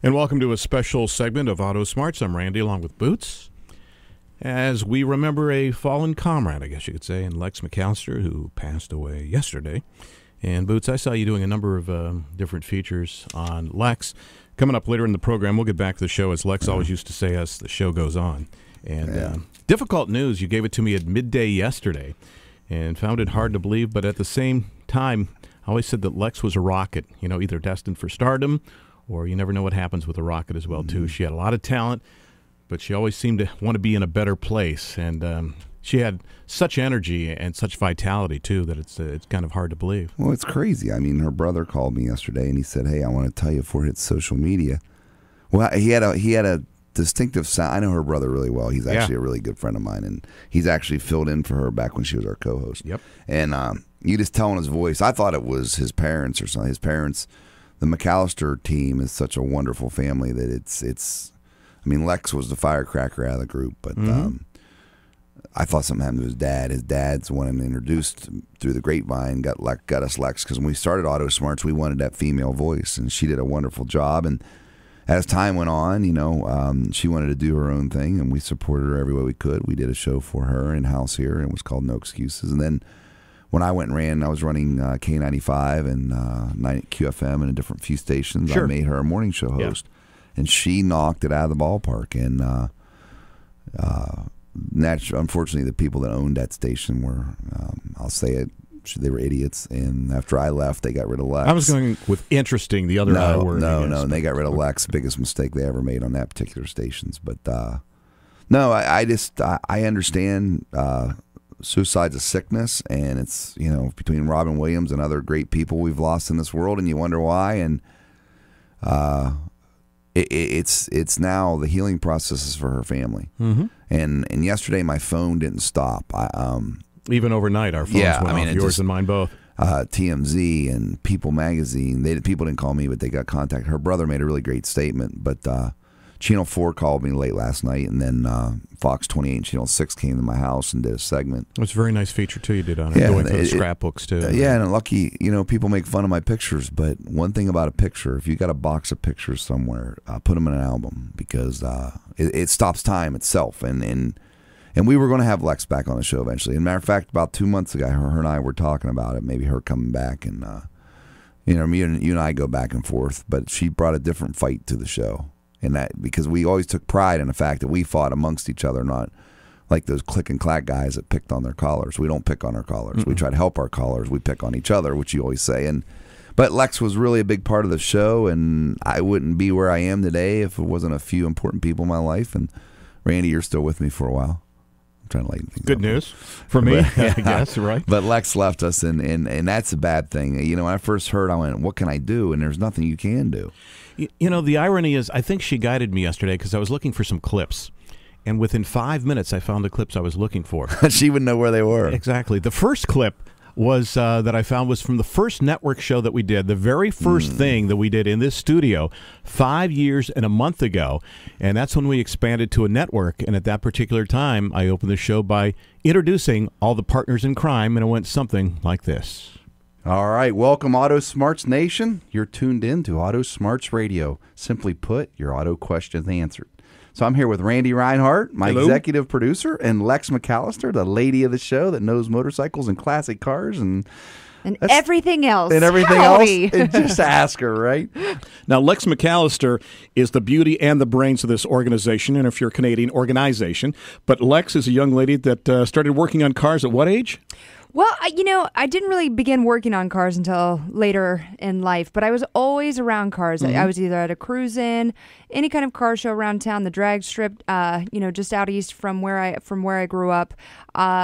And welcome to a special segment of Auto Smarts. I'm Randy along with Boots, as we remember a fallen comrade, I guess you could say, and Lex McAllister, who passed away yesterday. And Boots, I saw you doing a number of different features on Lex. Coming up later in the program, we'll get back to the show, as Lex always used to say, as the show goes on. And difficult news, you gave it to me at midday yesterday, and found it hard to believe, but at the same time, I always said that Lex was a rocket, either destined for stardom, or you never know what happens with a rocket as well, too. She had a lot of talent, but she always seemed to want to be in a better place, and she had such energy and such vitality, too, that it's kind of hard to believe. Well, it's crazy. I mean, her brother called me yesterday, and he said, hey, I want to tell you before it hits social media. Well, he had a distinctive sound. I know her brother really well. He's actually a really good friend of mine, and he's actually filled in for her back when she was our co-host. Yep. And you just tell in his voice, I thought it was his parents or something. His parents, the McAllister team is such a wonderful family that it's. I mean, Lex was the firecracker out of the group, but I thought something happened to his dad. His dad's one introduced through the grapevine, got us Lex, because when we started Auto Smarts, we wanted that female voice, and she did a wonderful job. And as time went on, she wanted to do her own thing, and we supported her every way we could. We did a show for her in-house here, and it was called No Excuses. And then when I went and ran, I was running K95 and QFM and a different few stations. Sure. I made her a morning show host, and she knocked it out of the ballpark. And unfortunately, the people that owned that station were, I'll say it, they were idiots, and after I left, they got rid of Lex. I was going with interesting, the other word. No, and they got rid of Lex. Biggest mistake they ever made on that particular stations. But no, I understand suicide's a sickness, and it's between Robin Williams and other great people we've lost in this world, and you wonder why. And it's now the healing process is for her family. Mm-hmm. And yesterday my phone didn't stop. Even overnight, our phones went off, yours and mine both. TMZ and People Magazine, people didn't call me, but they got contact. Her brother made a really great statement, but Channel 4 called me late last night, and then Fox 28 and Channel 6 came to my house and did a segment. It was a very nice feature, too, you did on it, going through the scrapbooks, too. And lucky, people make fun of my pictures, but one thing about a picture, if you got a box of pictures somewhere, put them in an album, because it stops time itself, and we were going to have Lex back on the show eventually. As a matter of fact, about 2 months ago, her and I were talking about it, maybe her coming back, and you and I go back and forth, but she brought a different fight to the show. And that because we always took pride in the fact that we fought amongst each other, not like those click and clack guys that picked on their callers. We don't pick on our callers. We try to help our callers. We pick on each other, which you always say. But Lex was really a big part of the show, and I wouldn't be where I am today if it wasn't a few important people in my life. And Randy, you're still with me for a while. I'm trying to lighten things up. Good news for me, I guess, right? But Lex left us, and that's a bad thing. When I first heard, I went, what can I do? And there's nothing you can do. The irony is, I think she guided me yesterday because I was looking for some clips. And within 5 minutes, I found the clips I was looking for. She would know where they were. Exactly. The first clip was that I found was from the first network show that we did, the very first thing that we did in this studio 5 years and a month ago. And that's when we expanded to a network. And at that particular time, I opened the show by introducing all the partners in crime, and it went something like this. All right, welcome Auto Smarts Nation. You're tuned in to Auto Smarts Radio. Simply put, your auto questions answered. So I'm here with Randy Reinhardt, my executive producer, and Lex McAllister, the lady of the show that knows motorcycles and classic cars and everything else. And everything else. And just ask her, right? Now, Lex McAllister is the beauty and the brains of this organization, and if you're a Canadian organization. But Lex is a young lady that started working on cars at what age? Well, I didn't really begin working on cars until later in life, but I was always around cars. I was either at a cruise-in, any kind of car show around town, the drag strip, just out east from where I grew up,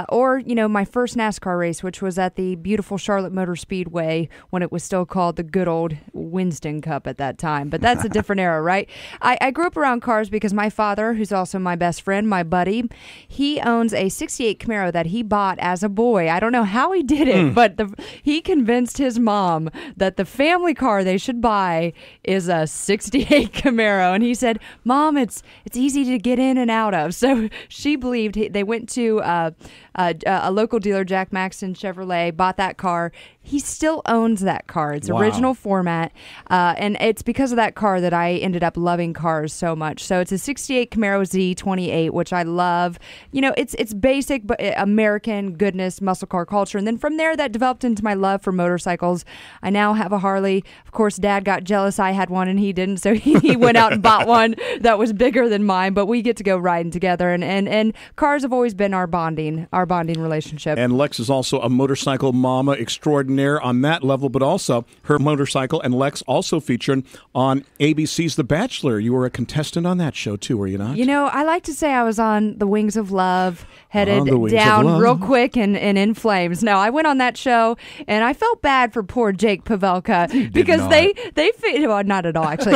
or my first NASCAR race, which was at the beautiful Charlotte Motor Speedway when it was still called the good old Winston Cup at that time. But that's a different era, right? I grew up around cars because my father, who's also my best friend, my buddy, he owns a '68 Camaro that he bought as a boy. I don't know how he did it, but he convinced his mom that the family car they should buy is a '68 Camaro, and he said, "Mom, it's easy to get in and out of." So she believed. They went to a local dealer, Jack Maxton Chevrolet, bought that car. He still owns that car. It's Wow. original format, and it's because of that car that I ended up loving cars so much. So it's a 68 Camaro Z28, which I love. You know, it's basic, but American goodness, muscle car culture. And then from there, that developed into my love for motorcycles. I now have a Harley. Of course, Dad got jealous I had one and he didn't, so he went out and bought one that was bigger than mine. But we get to go riding together, and cars have always been our bonding relationship. And Lex is also a motorcycle mama extraordinaire on that level, but also her motorcycle and Lex also featured on ABC's The Bachelor. You were a contestant on that show too, were you not? You know, I like to say I was on the wings of love, headed On the wings of down love. real quick and in flames. No, I went on that show, and I felt bad for poor Jake Pavelka because not. well, not at all actually,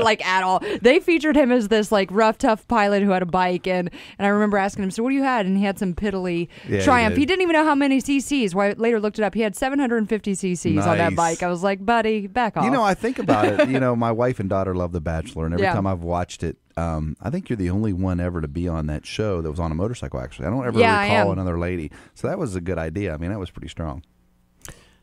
like at all. They featured him as this like rough, tough pilot who had a bike, and I remember asking him, "So what do you had?" And he had some piddly Yeah, he Triumph. did. He didn't even know how many cc's. Well, I later looked it up. He had 750 cc's on that Nice. bike. I was like, buddy, back off. You know, I think about it. You know, my wife and daughter love The Bachelor, and every Yeah. time I've watched it, I think you're the only one ever to be on that show that was on a motorcycle, actually. I don't ever Yeah, I recall am. another lady. So that was a good idea. I mean, that was pretty strong.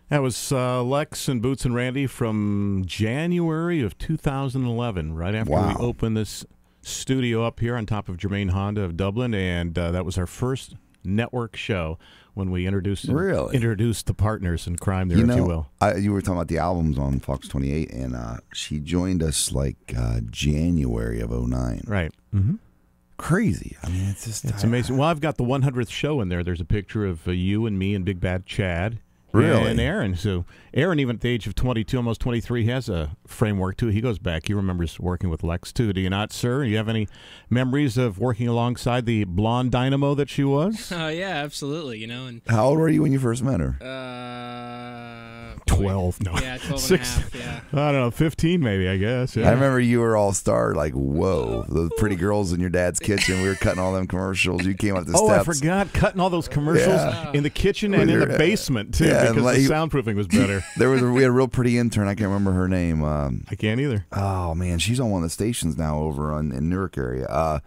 That was Lex and Boots and Randy from January of 2011, right after Wow. we opened this studio up here on top of Germain Honda of Dublin, and that was our first network show when we introduced the partners in crime there, You if you know, will. you were talking about the albums on Fox 28, and she joined us like January of 09. Right. Mm-hmm. Crazy. I mean, it's just It's amazing. Well, I've got the 100th show in there. There's a picture of you and me and Big Bad Chad. Really? And Aaron. So Aaron, even at the age of 22, almost 23, has a framework too. He goes back. He remembers working with Lex too. Do you not, sir? Do you have any memories of working alongside the blonde dynamo that she was? Yeah, absolutely. You know, and How old were you when you first met her? 12. No. Yeah, 12 and a Six. half. Yeah. I don't know, 15 maybe, I guess. Yeah. I remember you were all star, like, whoa, those pretty girls in your dad's kitchen. We were cutting all them commercials. You came up the Oh, steps. I forgot cutting all those commercials Yeah. in the kitchen With and in your- the basement too, yeah, and because like the you- soundproofing was better. We had a real pretty intern. I can't remember her name. I can't either. Oh man, she's on one of the stations now over in Newark area.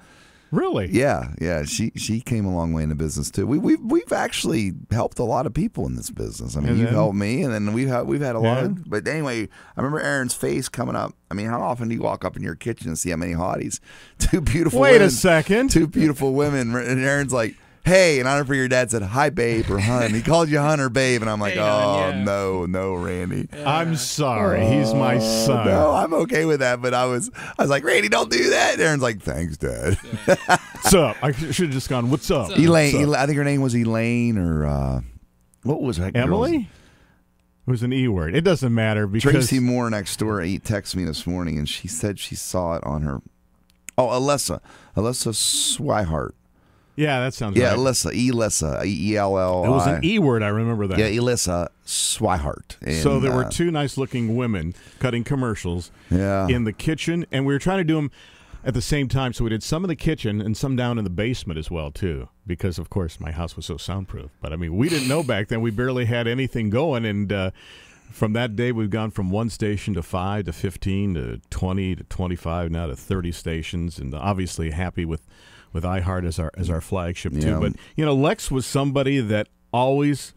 Really? Yeah. She came a long way in the business too. We've actually helped a lot of people in this business. I mean, And you've then- helped me, and then we've had a lot Yeah. of. But anyway, I remember Aaron's face coming up. I mean, how often do you walk up in your kitchen and see how many hotties? Two beautiful. Wait women, a second. Two beautiful women, and Aaron's like, "Hey," and I remember your dad said, "Hi, babe," or "Hun." He called you "Hun" or "babe," and I'm like, Hey, "Oh hon, yeah. no, Randy." I'm sorry. He's my son. No, I'm okay with that, but I was like, "Randy, don't do that." And Aaron's like, "Thanks, Dad." What's up? I should have just gone, what's up? Elaine, What's up? I think her name was Elaine, or what was that? girl's- Emily? It was an E word. It doesn't matter because Tracy Moore next door texted me this morning, and she said she saw it on her. Oh, Alessa Swihart. yeah, that sounds Yeah, right. Elissa, ELL. It was an E word. I remember that. Yeah, Elissa Swihart. And, So there were two nice-looking women cutting commercials Yeah. in the kitchen, and we were trying to do them at the same time. So we did some in the kitchen and some down in the basement as well, too, because, of course, my house was so soundproof. But, I mean, we didn't know back then. We barely had anything going, and from that day, we've gone from one station to 5 to 15 to 20 to 25, now to 30 stations, and obviously happy with iHeart as our flagship, too. Yeah. But, you know, Lex was somebody that always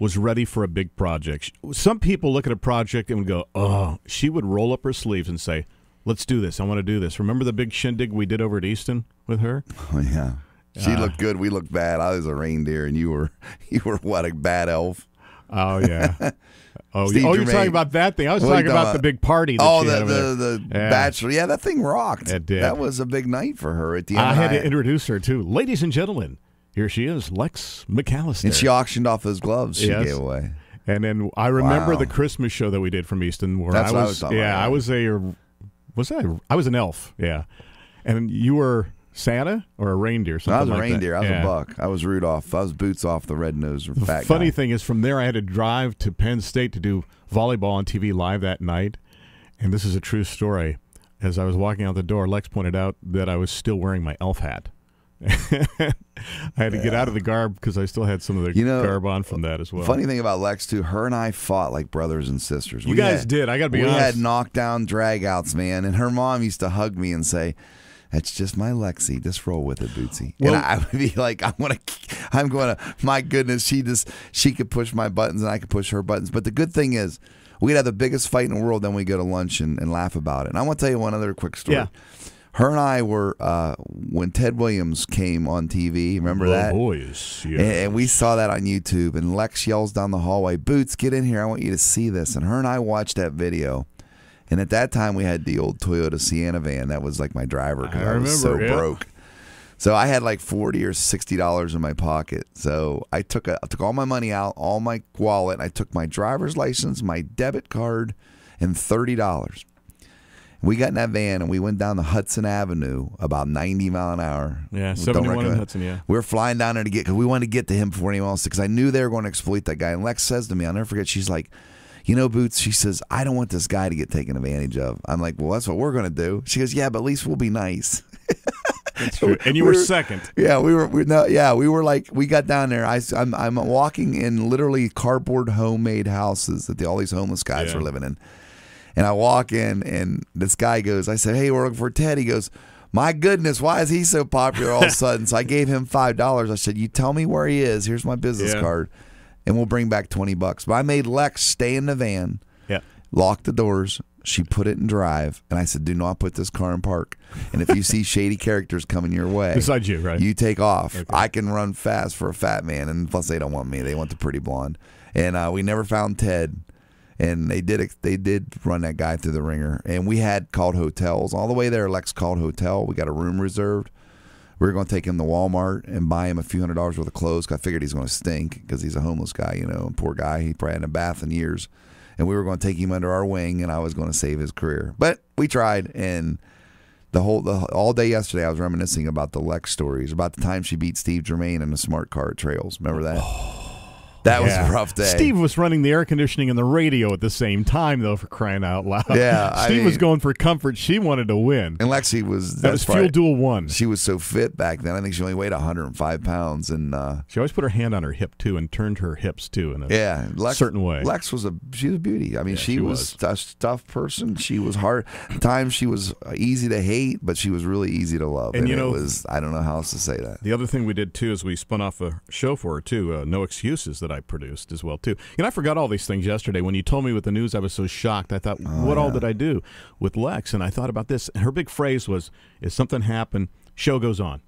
was ready for a big project. Some people look at a project and would go, oh, she would roll up her sleeves and say, let's do this. I want to do this. Remember the big shindig we did over at Easton with her? Oh, yeah. She looked good. We looked bad. I was a reindeer, and you were what, a bad elf? Oh, yeah. Oh, Steve you're Germain. talking about that thing. I was What are you talking talking about the about? big party that Oh, she had over there. the Yeah. Bachelor. Yeah, that thing rocked. It did. That was a big night for her at the end. I of the had to night. introduce her, too. Ladies and gentlemen, here she is, Lex McAllister. And she auctioned off those gloves she Yes. gave away. And then I remember Wow. the Christmas show that we did from Easton, where That's I what I was, was talking yeah, about, yeah. I was an elf, yeah, and you were Santa or a reindeer. Something I was a like reindeer. That. I was Yeah. a buck. I was Rudolph. I was Boots off the red-nosed The fat funny guy. thing is, from there I had to drive to Penn State to do volleyball on TV live that night, and this is a true story. As I was walking out the door, Lex pointed out that I was still wearing my elf hat. I had to get out of the garb because I still had some of the garb on from that as well. Funny thing about Lex, too, her and I fought like brothers and sisters. You guys did. I got to be we honest. had knockdown dragouts, man. And her mom used to hug me and say, "That's just my Lexi. Just roll with it, Bootsy." Well- and I would be like, I'm going to, my goodness, she could push my buttons and I could push her buttons. But the good thing is, we'd have the biggest fight in the world, then we go to lunch and laugh about it. And I want to tell you one other quick story. Yeah. Her and I were, when Ted Williams came on TV, remember that? Boys, yes. And we saw that on YouTube, and Lex yells down the hallway, Boots, get in here, I want you to see this. And her and I watched that video. And at that time, we had the old Toyota Sienna van. That was like my driver because I was so broke. So I had like $40 or $60 in my pocket. So I took all my money out, all my wallet. I took my driver's license, my debit card, and $30. We got in that van and we went down the Hudson Avenue about 90 mile an hour. Yeah, 71 in Hudson, yeah. We were flying down there because we wanted to get to him before anyone else, because I knew they were going to exploit that guy. And Lex says to me, I'll never forget, she's like, you know, Boots, she says, I don't want this guy to get taken advantage of. I'm like, well, that's what we're going to do. She goes, yeah, but at least we'll be nice. That's true. And you were second. Yeah, we were like, we got down there. I'm walking in literally cardboard homemade houses that all these homeless guys were living in. And I walk in, and this guy goes, I said, hey, we're looking for Ted. He goes, my goodness, why is he so popular all of a sudden? So I gave him $5. I said, you tell me where he is. Here's my business card, and we'll bring back $20. But I made Lex stay in the van, lock the doors. She put it in drive, and I said, do not put this car in park. And if you see shady characters coming your way, besides you, right? You take off. Okay. I can run fast for a fat man, and plus they don't want me. They want the pretty blonde. And we never found Ted. And they did run that guy through the ringer. And we had called hotels. All the way there, Lex called hotel. We got a room reserved. We were going to take him to Walmart and buy him a few $100s worth of clothes, because I figured he's going to stink because he's a homeless guy, you know, poor guy. He probably hadn't had a bath in years. And we were going to take him under our wing, and I was going to save his career. But we tried, and all day yesterday I was reminiscing about the Lex stories, about the time she beat Steve Germain in the smart car at Trails. Remember that? That was a rough day. Steve was running the air conditioning and the radio at the same time, though, for crying out loud. Yeah, Steve was going for comfort. She wanted to win. And Lexi was... That was Fuel Duel 1. She was so fit back then. I think she only weighed 105 pounds. And she always put her hand on her hip, too, and turned her hips, too, in a certain way. Lex was she was a beauty. I mean, she was a tough person. She was hard. At times, she was easy to hate, but she was really easy to love. And you know, it was... I don't know how else to say that. The other thing we did, too, is we spun off a show for her, too, No Excuses, that I produced as well, too. And I forgot all these things yesterday. When you told me with the news, I was so shocked. I thought, what all did I do with Lex? And I thought about this. And her big phrase was, if something happened, show goes on.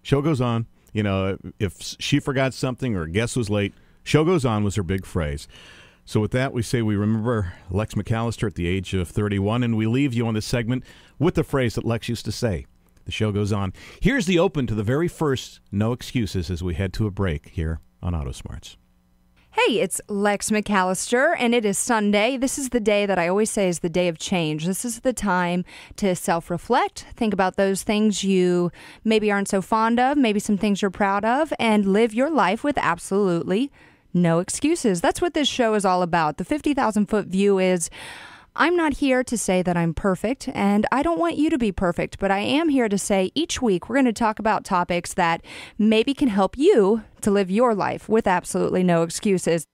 Show goes on. You know, if she forgot something or a guest was late, show goes on was her big phrase. So with that, we say we remember Lex McAllister at the age of 31, and we leave you on this segment with the phrase that Lex used to say. The show goes on. Here's the open to the very first No Excuses as we head to a break here on Auto Smarts. Hey, it's Lex McAllister, and it is Sunday. This is the day that I always say is the day of change. This is the time to self-reflect, think about those things you maybe aren't so fond of, maybe some things you're proud of, and live your life with absolutely no excuses. That's what this show is all about. The 50,000-foot view is... I'm not here to say that I'm perfect, and I don't want you to be perfect, but I am here to say each week we're going to talk about topics that maybe can help you to live your life with absolutely no excuses.